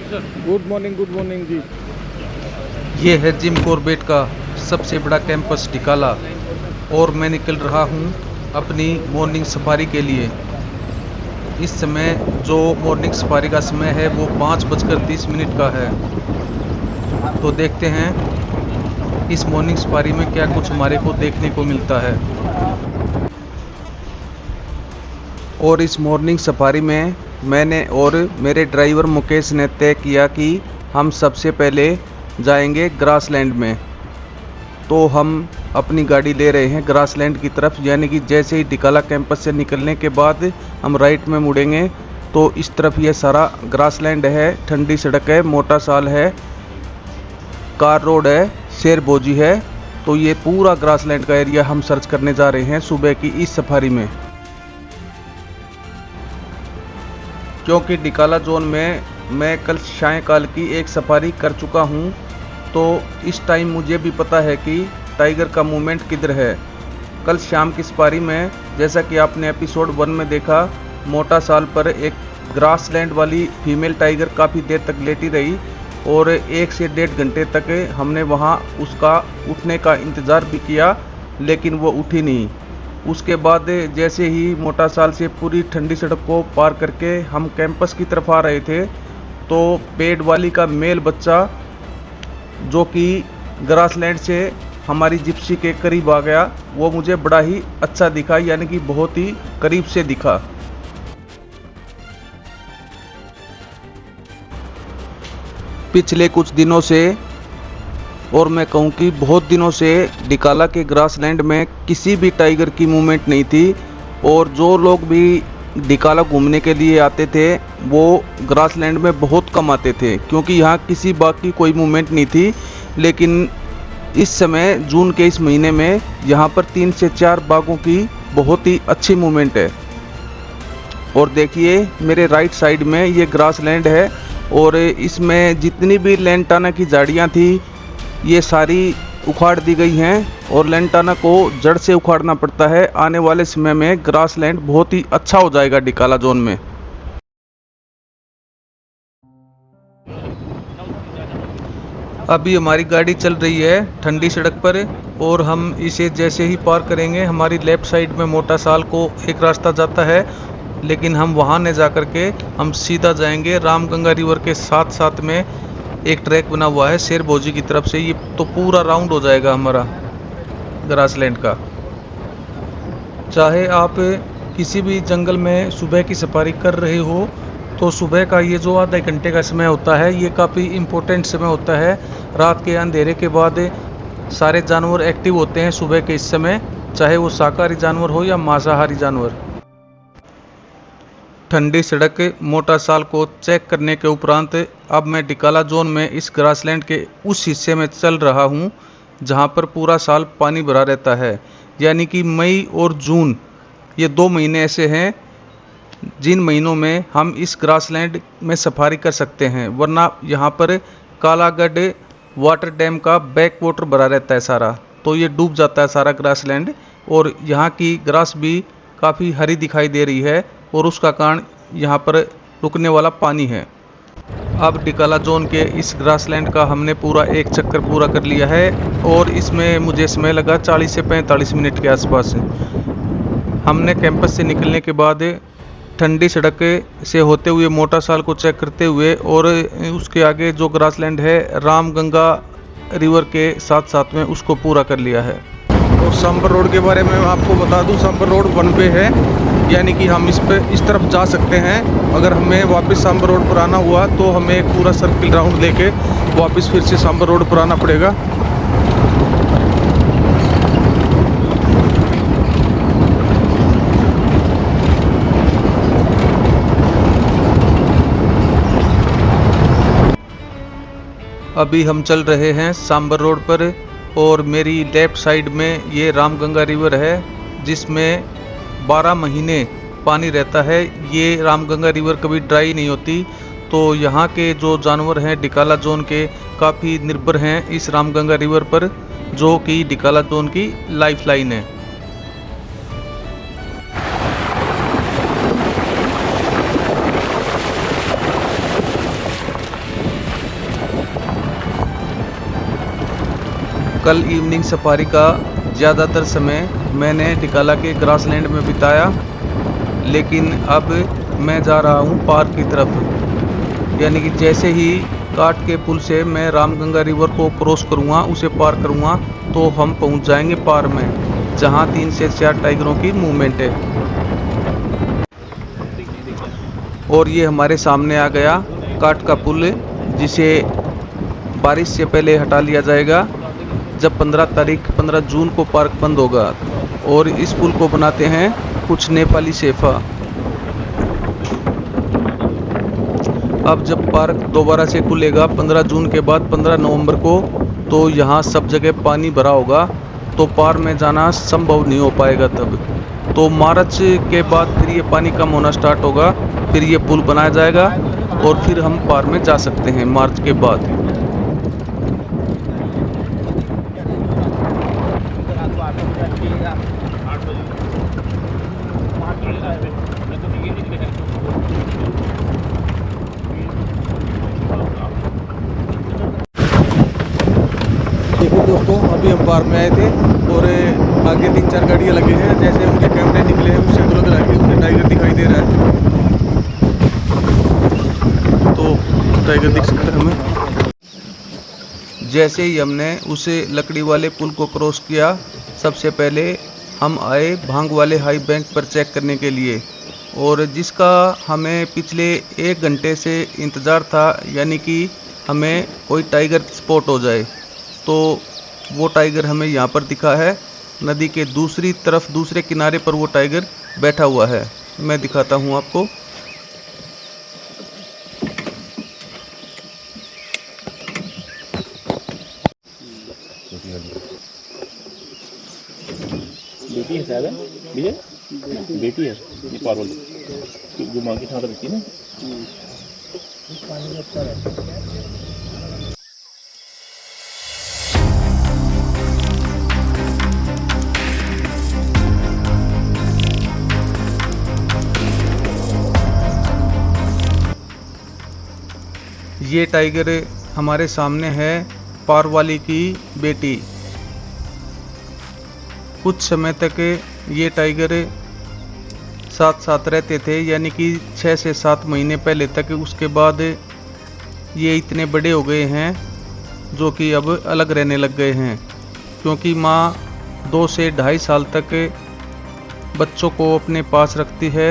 Good morning जी। ये है Jim Corbett का सबसे बड़ा कैंपस डिकाला और मैं निकल रहा हूँ अपनी मॉर्निंग सफारी के लिए। इस समय जो मॉर्निंग सफारी का समय है वो 5:30 का है। तो देखते हैं इस मॉर्निंग सफारी में क्या कुछ हमारे को देखने को मिलता है। और इस मॉर्निंग सफारी में मैंने और मेरे ड्राइवर मुकेश ने तय किया कि हम सबसे पहले जाएंगे ग्रासलैंड में। तो हम अपनी गाड़ी ले रहे हैं ग्रासलैंड की तरफ, यानी कि जैसे ही डिकाला कैंपस से निकलने के बाद हम राइट में मुड़ेंगे तो इस तरफ ये सारा ग्रासलैंड है। ठंडी सड़क है, मोटा साल है, कार रोड है, शेर भोजी है। तो ये पूरा ग्रासलैंड का एरिया हम सर्च करने जा रहे हैं सुबह की इस सफारी में। क्योंकि डिकाला जोन में मैं कल सायंकाल की एक सफारी कर चुका हूँ, तो इस टाइम मुझे भी पता है कि टाइगर का मूवमेंट किधर है। कल शाम की सफारी में जैसा कि आपने एपिसोड 1 में देखा, मोटा साल पर एक ग्रासलैंड वाली फीमेल टाइगर काफ़ी देर तक लेटी रही और 1 से 1.5 घंटे तक हमने वहाँ उसका उठने का इंतज़ार भी किया, लेकिन वो उठी नहीं। उसके बाद जैसे ही मोटा साल से पूरी ठंडी सड़क को पार करके हम कैंपस की तरफ आ रहे थे, तो पेड़ वाली का मेल बच्चा जो कि ग्रासलैंड से हमारी जिप्सी के करीब आ गया, वो मुझे बड़ा ही अच्छा दिखा, यानी कि बहुत ही करीब से दिखा। पिछले कुछ दिनों से, और मैं कहूँ कि बहुत दिनों से, डिकाला के ग्रासलैंड में किसी भी टाइगर की मूवमेंट नहीं थी। और जो लोग भी डिकाला घूमने के लिए आते थे वो ग्रासलैंड में बहुत कम आते थे, क्योंकि यहाँ किसी बाघ की कोई मूवमेंट नहीं थी। लेकिन इस समय जून के इस महीने में यहाँ पर 3 से 4 बाघों की बहुत ही अच्छी मूवमेंट है। और देखिए मेरे राइट साइड में ये ग्रासलैंड है और इसमें जितनी भी लेंटाना की झाड़ियाँ थी ये सारी उखाड़ दी गई हैं और लेंटाना को जड़ से उखाड़ना पड़ता है। आने वाले समय में ग्रासलैंड बहुत ही अच्छा हो जाएगा डिकाला जोन में। अभी हमारी गाड़ी चल रही है ठंडी सड़क पर और हम इसे जैसे ही पार करेंगे, हमारी लेफ़्ट साइड में मोटा साल को एक रास्ता जाता है, लेकिन हम वहाँ न जा कर के हम सीधा जाएंगे रामगंगा रिवर के साथ साथ में एक ट्रैक बना हुआ है शेर भोजी की तरफ से। ये तो पूरा राउंड हो जाएगा हमारा ग्रासलैंड का। चाहे आप किसी भी जंगल में सुबह की सफारी कर रहे हो, तो सुबह का ये जो आधे घंटे का समय होता है ये काफ़ी इम्पोर्टेंट समय होता है। रात के अंधेरे के बाद सारे जानवर एक्टिव होते हैं सुबह के इस समय, चाहे वो शाकाहारी जानवर हो या मांसाहारी जानवर। ठंडी सड़क मोटा साल को चेक करने के उपरांत अब मैं डिकाला जोन में इस ग्रासलैंड के उस हिस्से में चल रहा हूँ जहाँ पर पूरा साल पानी भरा रहता है। यानी कि मई और जून ये 2 महीने ऐसे हैं जिन महीनों में हम इस ग्रासलैंड में सफारी कर सकते हैं, वरना यहाँ पर कालागढ़ वाटर डैम का बैक वाटर भरा रहता है सारा, तो ये डूब जाता है सारा ग्रासलैंड। और यहाँ की ग्रास भी काफ़ी हरी दिखाई दे रही है और उसका कारण यहाँ पर रुकने वाला पानी है। अब डिकाला जोन के इस ग्रासलैंड का हमने पूरा एक चक्कर पूरा कर लिया है और इसमें मुझे समय लगा 40 से 45 मिनट के आसपास। हमने कैंपस से निकलने के बाद ठंडी सड़क से होते हुए मोटा साल को चेक करते हुए और उसके आगे जो ग्रासलैंड है रामगंगा रिवर के साथ साथ में उसको पूरा कर लिया है। और सांबर रोड के बारे में मैं आपको बता दूं, सांबर रोड 1 पे है, यानी कि हम इस तरफ जा सकते हैं। अगर हमें वापस सांबर रोड पर आना हुआ तो हमें एक पूरा सर्किल राउंड लेके वापस फिर से सांबर रोड पर आना पड़ेगा। अभी हम चल रहे हैं सांबर रोड पर और मेरी लेफ़्ट साइड में ये रामगंगा रिवर है जिसमें 12 महीने पानी रहता है। ये रामगंगा रिवर कभी ड्राई नहीं होती, तो यहाँ के जो जानवर हैं डिकाला जोन के काफ़ी निर्भर हैं इस रामगंगा रिवर पर, जो कि डिकाला जोन की लाइफलाइन है। कल इवनिंग सफारी का ज़्यादातर समय मैंने डिकाला के ग्रासलैंड में बिताया, लेकिन अब मैं जा रहा हूँ पार की तरफ। यानी कि जैसे ही काट के पुल से मैं रामगंगा रिवर को क्रॉस करूँगा, उसे पार करूँगा, तो हम पहुँच जाएंगे पार में, जहाँ 3 से 4 टाइगरों की मूवमेंट है। और ये हमारे सामने आ गया काट का पुल, जिसे बारिश से पहले हटा लिया जाएगा जब 15 जून को पार्क बंद होगा। और इस पुल को बनाते हैं कुछ नेपाली सेफा। अब जब पार्क दोबारा से खुलेगा 15 जून के बाद 15 नवंबर को, तो यहाँ सब जगह पानी भरा होगा, तो पार में जाना संभव नहीं हो पाएगा तब। तो मार्च के बाद फिर ये पानी कम होना स्टार्ट होगा, फिर ये पुल बनाया जाएगा और फिर हम पार में जा सकते हैं मार्च के बाद। देखो दोस्तों, अभी हम पार में आए थे और आगे 3-4 गाड़ियाँ लगी हैं। जैसे उनके कैमरे निकले हैं उससे तो लग रहा है कि उन्हें टाइगर दिखाई दे रहा है, तो टाइगर दिख सकता है हमें। जैसे ही हमने उस लकड़ी वाले पुल को क्रॉस किया, सबसे पहले हम आए भांग वाले हाई बैंक पर चेक करने के लिए, और जिसका हमें पिछले 1 घंटे से इंतज़ार था, यानी कि हमें कोई टाइगर स्पॉट हो जाए। तो वो टाइगर हमें यहाँ पर दिखा है, नदी के दूसरी तरफ दूसरे किनारे पर वो टाइगर बैठा हुआ है। मैं दिखाता हूँ आपको। बेटी है शायद, विजय बेटी है, ये पारुल जो माँ के साथ रहती है ना। ये टाइगर हमारे सामने है, पारवाली की बेटी। कुछ समय तक ये टाइगर साथ साथ रहते थे, यानी कि 6 से 7 महीने पहले तक। उसके बाद ये इतने बड़े हो गए हैं जो कि अब अलग रहने लग गए हैं, क्योंकि माँ 2 से 2.5 साल तक बच्चों को अपने पास रखती है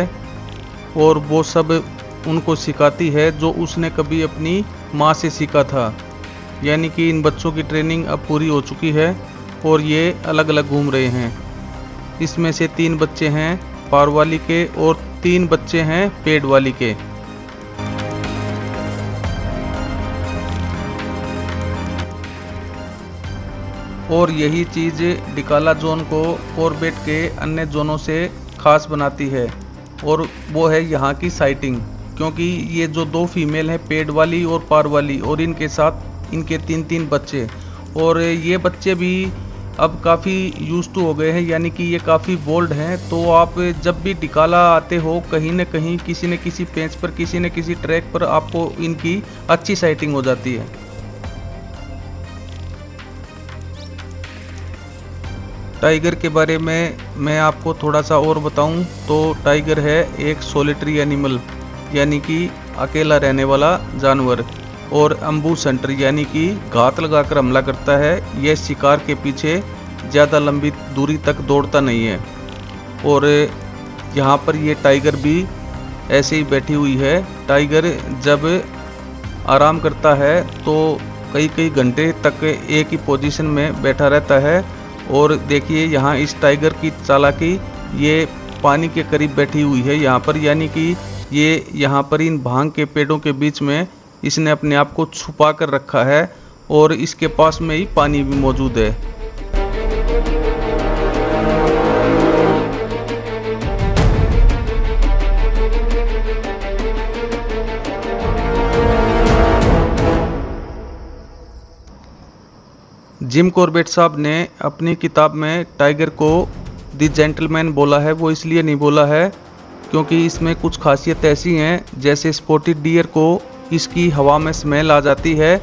और वो सब उनको सिखाती है जो उसने कभी अपनी माँ से सीखा था। यानी कि इन बच्चों की ट्रेनिंग अब पूरी हो चुकी है और ये अलग अलग घूम रहे हैं। इसमें से 3 बच्चे हैं पारवाली के और 3 बच्चे हैं पेड़ वाली के। और यही चीज़ डिकाला जोन को कॉर्बेट के अन्य जोनों से खास बनाती है, और वो है यहाँ की साइटिंग। क्योंकि ये जो 2 फीमेल हैं पेड़ वाली और पार वाली, और इनके साथ इनके 3-3 बच्चे, और ये बच्चे भी अब काफ़ी यूज्ड टू हो गए हैं, यानी कि ये काफ़ी बोल्ड हैं। तो आप जब भी डिकाला आते हो, कहीं न कहीं किसी न किसी पेंच पर, किसी न किसी ट्रैक पर आपको इनकी अच्छी साइटिंग हो जाती है। टाइगर के बारे में मैं आपको थोड़ा सा और बताऊं तो टाइगर है एक सोलिटरी एनिमल, यानी कि अकेला रहने वाला जानवर, और अम्बूश हंटर यानी कि घात लगाकर हमला करता है। यह शिकार के पीछे ज़्यादा लंबी दूरी तक दौड़ता नहीं है। और यहाँ पर ये टाइगर भी ऐसे ही बैठी हुई है। टाइगर जब आराम करता है तो कई घंटे तक एक ही पोजीशन में बैठा रहता है। और देखिए यहाँ इस टाइगर की चालाकी, ये पानी के करीब बैठी हुई है यहाँ पर, यानी कि ये यहाँ पर इन भांग के पेड़ों के बीच में इसने अपने आप को छुपा कर रखा है, और इसके पास में ही पानी भी मौजूद है। जिम कॉर्बेट साहब ने अपनी किताब में टाइगर को द जेंटलमैन बोला है। वो इसलिए नहीं बोला है क्योंकि इसमें कुछ खासियत ऐसी हैं, जैसे स्पॉटेड डियर को इसकी हवा में स्मेल आ जाती है,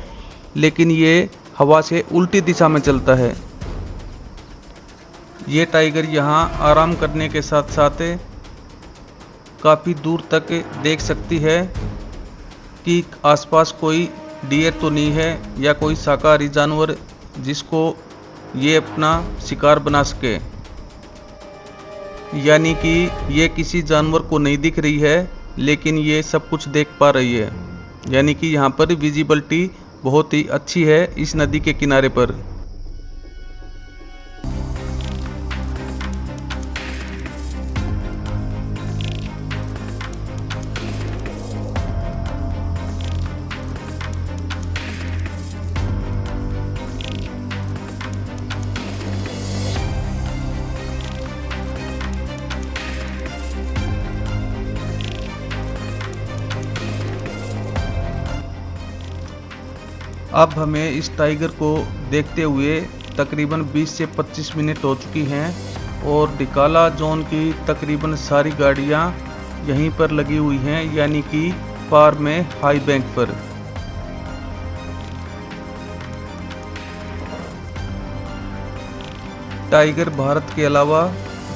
लेकिन ये हवा से उल्टी दिशा में चलता है। ये टाइगर यहाँ आराम करने के साथ साथ काफ़ी दूर तक देख सकती है कि आसपास कोई डियर तो नहीं है या कोई शाकाहारी जानवर जिसको ये अपना शिकार बना सके। यानी कि ये किसी जानवर को नहीं दिख रही है, लेकिन ये सब कुछ देख पा रही है। यानी कि यहाँ पर विजिबिलिटी बहुत ही अच्छी है इस नदी के किनारे पर। अब हमें इस टाइगर को देखते हुए तकरीबन 20 से 25 मिनट हो चुकी हैं और डिकाला जोन की तकरीबन सारी गाड़ियां यहीं पर लगी हुई हैं, यानी कि पार में हाई बैंक पर। टाइगर भारत के अलावा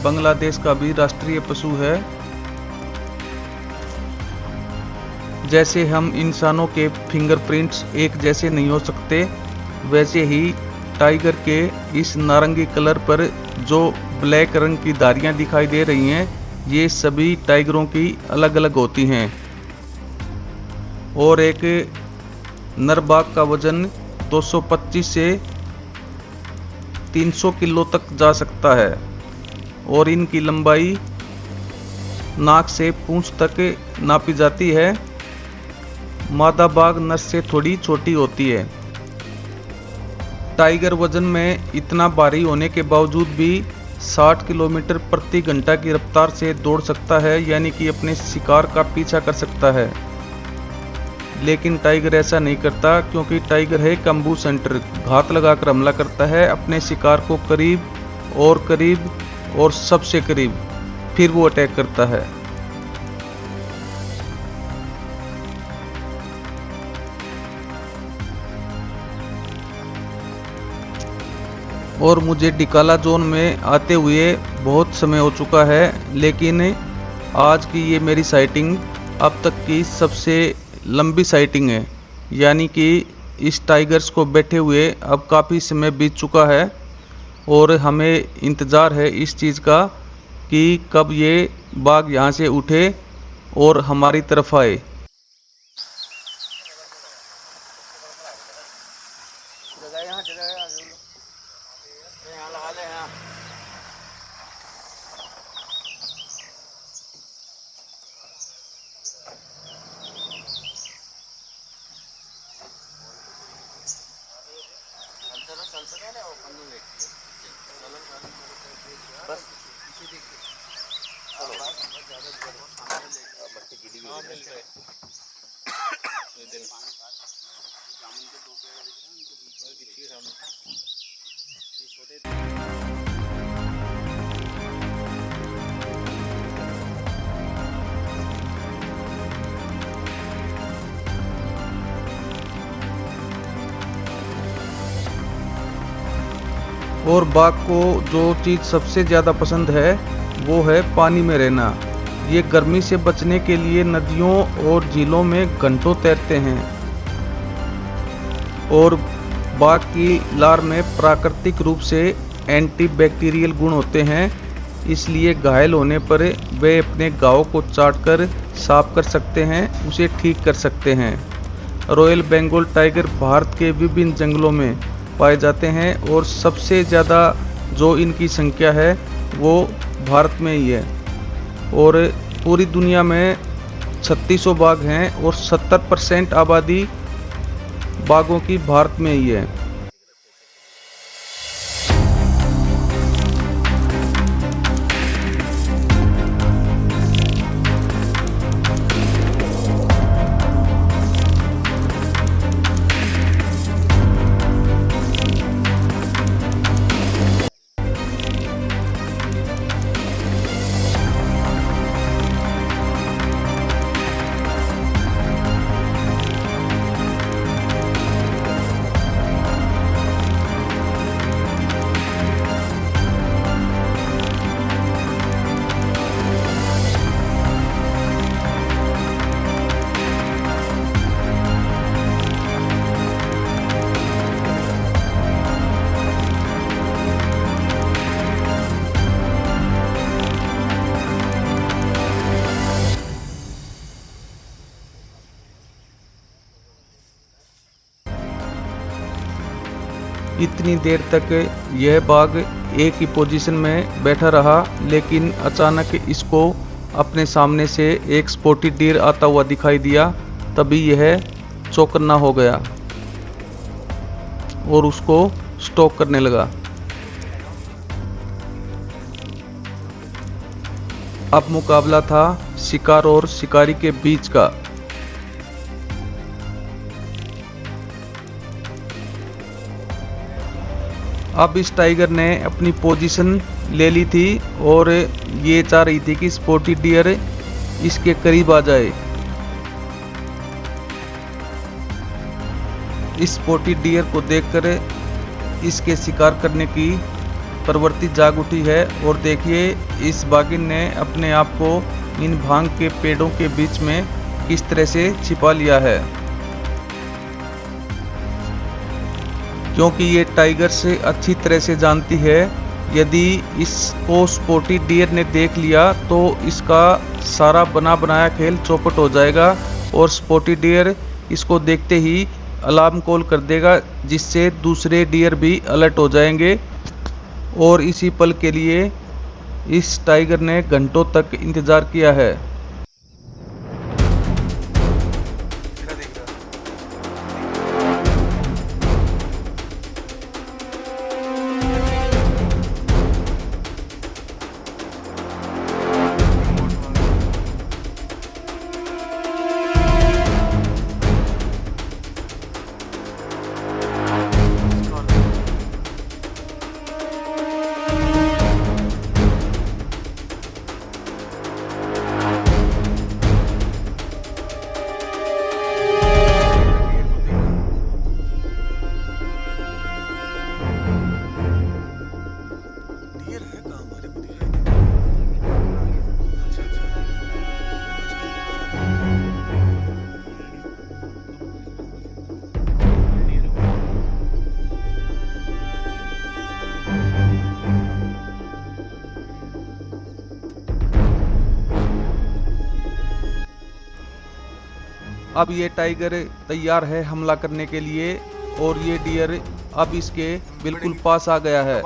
बांग्लादेश का भी राष्ट्रीय पशु है। जैसे हम इंसानों के फिंगरप्रिंट्स एक जैसे नहीं हो सकते, वैसे ही टाइगर के इस नारंगी कलर पर जो ब्लैक रंग की धारियां दिखाई दे रही हैं, ये सभी टाइगरों की अलग अलग होती हैं। और एक नर बाघ का वजन 225 से 300 किलो तक जा सकता है और इनकी लंबाई नाक से पूंछ तक नापी जाती है। मादा बाघ नर से थोड़ी छोटी होती है। टाइगर वजन में इतना भारी होने के बावजूद भी 60 किलोमीटर प्रति घंटा की रफ्तार से दौड़ सकता है, यानी कि अपने शिकार का पीछा कर सकता है। लेकिन टाइगर ऐसा नहीं करता, क्योंकि टाइगर है कम्बू सेंटर, घात लगाकर हमला करता है अपने शिकार को करीब और सबसे करीब, फिर वो अटैक करता है। और मुझे डिकाला जोन में आते हुए बहुत समय हो चुका है, लेकिन आज की ये मेरी साइटिंग अब तक की सबसे लंबी साइटिंग है। यानी कि इस टाइगर्स को बैठे हुए अब काफ़ी समय बीत चुका है और हमें इंतज़ार है इस चीज़ का कि कब ये बाघ यहाँ से उठे और हमारी तरफ आए। और बाघ को जो चीज़ सबसे ज़्यादा पसंद है वो है पानी में रहना। ये गर्मी से बचने के लिए नदियों और झीलों में घंटों तैरते हैं। और बाघ की लार में प्राकृतिक रूप से एंटीबैक्टीरियल गुण होते हैं, इसलिए घायल होने पर वे अपने घाव को चाटकर साफ कर सकते हैं, उसे ठीक कर सकते हैं। रॉयल बंगाल टाइगर भारत के विभिन्न जंगलों में पाए जाते हैं और सबसे ज़्यादा जो इनकी संख्या है वो भारत में ही है। और पूरी दुनिया में 3600 बाघ हैं और 70% आबादी बाघों की भारत में ही है। इतनी देर तक यह बाघ एक ही पोजीशन में बैठा रहा, लेकिन अचानक इसको अपने सामने से एक स्पॉटेड डियर आता हुआ दिखाई दिया। तभी यह चौकन्ना हो गया और उसको स्टॉक करने लगा। अब मुकाबला था शिकार और शिकारी के बीच का। अब इस टाइगर ने अपनी पोजीशन ले ली थी और ये चाह रही थी कि स्पॉटेड डियर इसके करीब आ जाए। इस स्पॉटेड डियर को देखकर इसके शिकार करने की प्रवृत्ति जाग उठी है। और देखिए इस बाघिन ने अपने आप को इन भांग के पेड़ों के बीच में किस तरह से छिपा लिया है, क्योंकि ये टाइगर से अच्छी तरह से जानती है यदि इसको स्पॉटेड डियर ने देख लिया तो इसका सारा बना बनाया खेल चौपट हो जाएगा और स्पॉटेड डियर इसको देखते ही अलार्म कॉल कर देगा, जिससे दूसरे डियर भी अलर्ट हो जाएंगे। और इसी पल के लिए इस टाइगर ने घंटों तक इंतज़ार किया है। अब ये टाइगर तैयार है हमला करने के लिए और ये डियर अब इसके बिल्कुल पास आ गया है।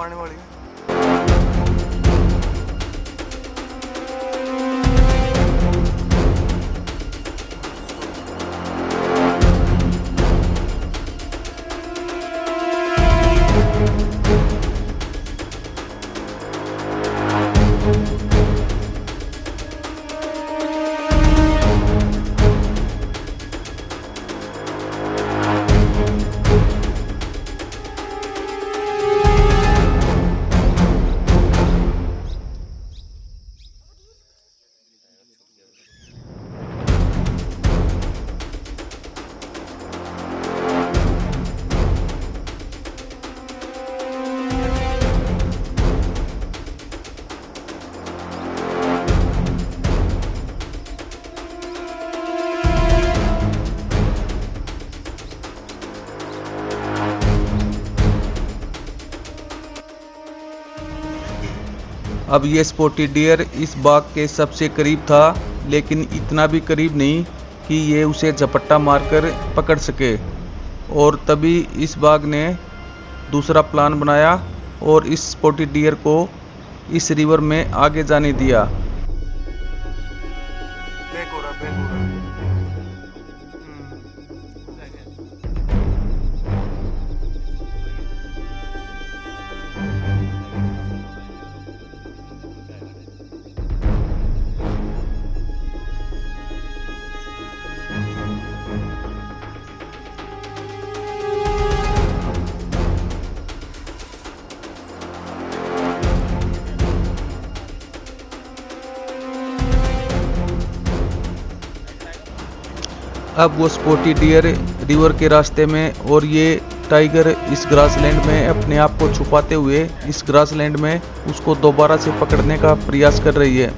अब ये स्पॉटेड डियर इस बाघ के सबसे करीब था, लेकिन इतना भी करीब नहीं कि ये उसे झपट्टा मारकर पकड़ सके। और तभी इस बाघ ने दूसरा प्लान बनाया और इस स्पॉटेड डियर को इस रिवर में आगे जाने दिया। अब वो स्पॉटेड डियर रिवर के रास्ते में और ये टाइगर इस ग्रासलैंड में अपने आप को छुपाते हुए इस ग्रासलैंड में उसको दोबारा से पकड़ने का प्रयास कर रही है।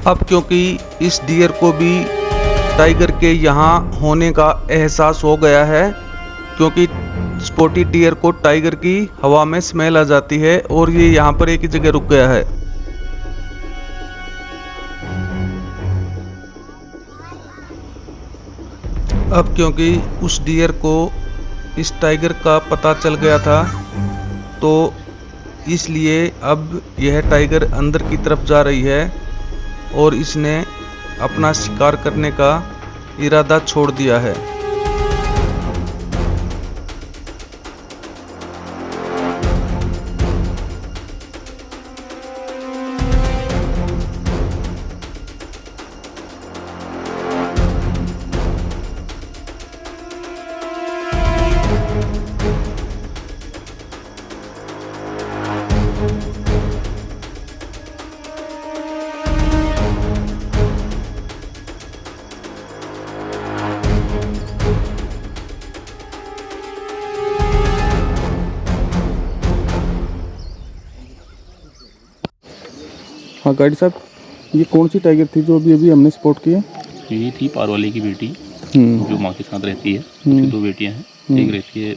अब क्योंकि इस डियर को भी टाइगर के यहाँ होने का एहसास हो गया है, क्योंकि स्पॉटी डियर को टाइगर की हवा में स्मेल आ जाती है और ये यहाँ पर एक ही जगह रुक गया है। अब क्योंकि उस डियर को इस टाइगर का पता चल गया था, तो इसलिए अब यह टाइगर अंदर की तरफ जा रही है और इसने अपना शिकार करने का इरादा छोड़ दिया है। हाँ गाइड साहब, ये कौन सी टाइगर थी जो अभी अभी हमने स्पॉट की है? ये थी पारवाली की बेटी जो माँ के साथ रहती है। उसकी 2 बेटियां हैं। एक रहती है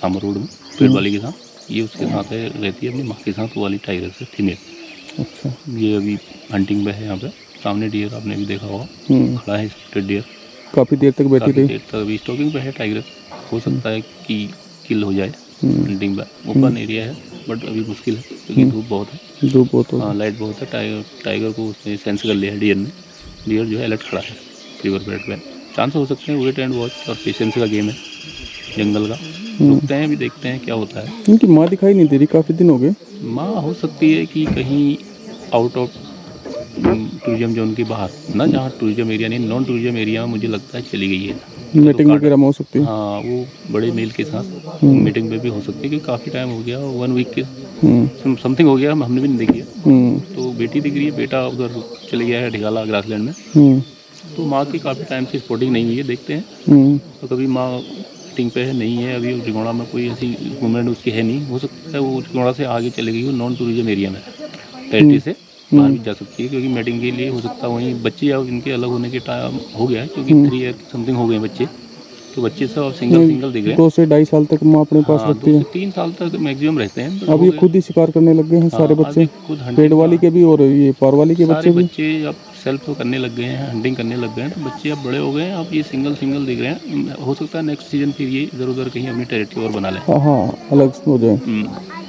सामर रोड में पेड़ वाली के साथ, ये उसके साथ रहती है अपनी माँ के साथ, वो वाली टाइगर से फीमेल। अच्छा। ये अभी हंटिंग पे है। यहाँ पे सामने डियर आपने भी देखा होगा, खड़ा है स्पॉटेड डियर। काफ़ी देर तक बैठी रही। देर तक अभी स्टॉकिंग पे है टाइगर। हो सकता है कि किल हो जाए हंटिंग पे। ओपन एरिया है बट अभी मुश्किल है क्योंकि धूप बहुत है। धूप बहुत हो। हाँ, लाइट बहुत है। टाइगर को उसने सेंस कर लिया है डियर ने। डियर जो है अलर्ट खड़ा है रिवर बेड पे। चांस हो सकते हैं वेट एंड वॉच और पेशेंस का गेम है जंगल का। रुकते हैं, अभी देखते हैं क्या होता है। इनकी माँ दिखाई नहीं दे रही, काफ़ी दिन हो गए। माँ हो सकती है कि कहीं आउट ऑफ टूरिज्म जोन के बाहर ना, जहाँ टूरिज्म एरिया नहीं, नॉन टूरिज्म एरिया में मुझे लगता है चली गई है। मीटिंग वगैरह में हो सकती है। हाँ, वो बड़े मेल के साथ मीटिंग पे भी हो सकती है क्योंकि काफ़ी टाइम हो गया, 1 वीक के समथिंग हो गया, हमने भी नहीं देखी है। तो बेटी दिख रही है, बेटा उधर चले गया है ढिगाला ग्रासलैंड में। तो माँ की काफ़ी टाइम से स्पॉटिंग नहीं हुई है। देखते हैं तो कभी माँ मीटिंग पे है, नहीं है अभी रिगोड़ा में, कोई ऐसी मूवमेंट उसकी है नहीं। हो सकता है वो रिगोड़ा से आगे चले गई हो, नॉन टूरिज्म एरिया में टेरिटरी से बाहर भी जा सकती है क्योंकि मीटिंग के लिए हो सकता है वहीं बच्चे या इनके अलग होने के टाइम हो गया है क्योंकि 3 ईयर समथिंग हो गए बच्चे। तो बच्चे सब सिंगल दिख रहे हैं। 2 से 2.5 साल तक माँ अपने पास रखती है। 2 से 3 साल तक मैक्सिमम रहते हैं। अब ये खुद ही शिकार करने लग गए हैं सारे बच्चे, पेड़ वाली के भी और ये पार वाली के बच्चे भी। बच्चे अब सेल्फ करने लग गए हैं, हंटिंग करने लग गए हैं। तो बच्चे अब बड़े हो गए हैं, अब ये सिंगल दिख रहे हैं। हो सकता है नेक्स्ट सीजन फिर ये इधर उधर कहीं अपनी टेरिटरी और बना लें। हाँ, अलग हो जाए।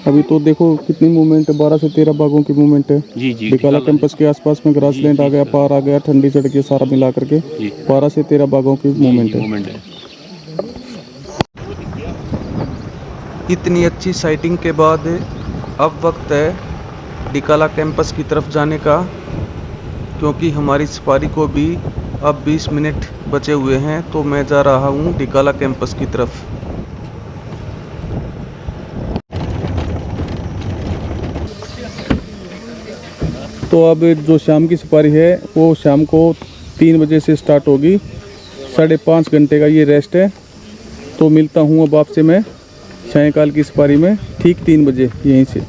अभी तो देखो कितनी मूवमेंट है, 12 से 13 बाघों की मूवमेंट है। जी डिकाला कैंपस के आसपास में ग्रासलैंड आ गया, पार आ गया, ठंडी सड़क के सारा मिला करके 12 से 13 बाघों की मूवमेंट है। इतनी अच्छी साइटिंग के बाद अब वक्त है डिकाला कैंपस की तरफ जाने का, क्योंकि हमारी सफारी को भी अब 20 मिनट बचे हुए हैं। तो मैं जा रहा हूँ डिकाला कैंपस की तरफ। तो अब जो शाम की सफारी है वो शाम को 3 बजे से स्टार्ट होगी। 5.5 घंटे का ये रेस्ट है। तो मिलता हूँ अब आपसे मैं सायंकाल की सफारी में ठीक 3 बजे यहीं से।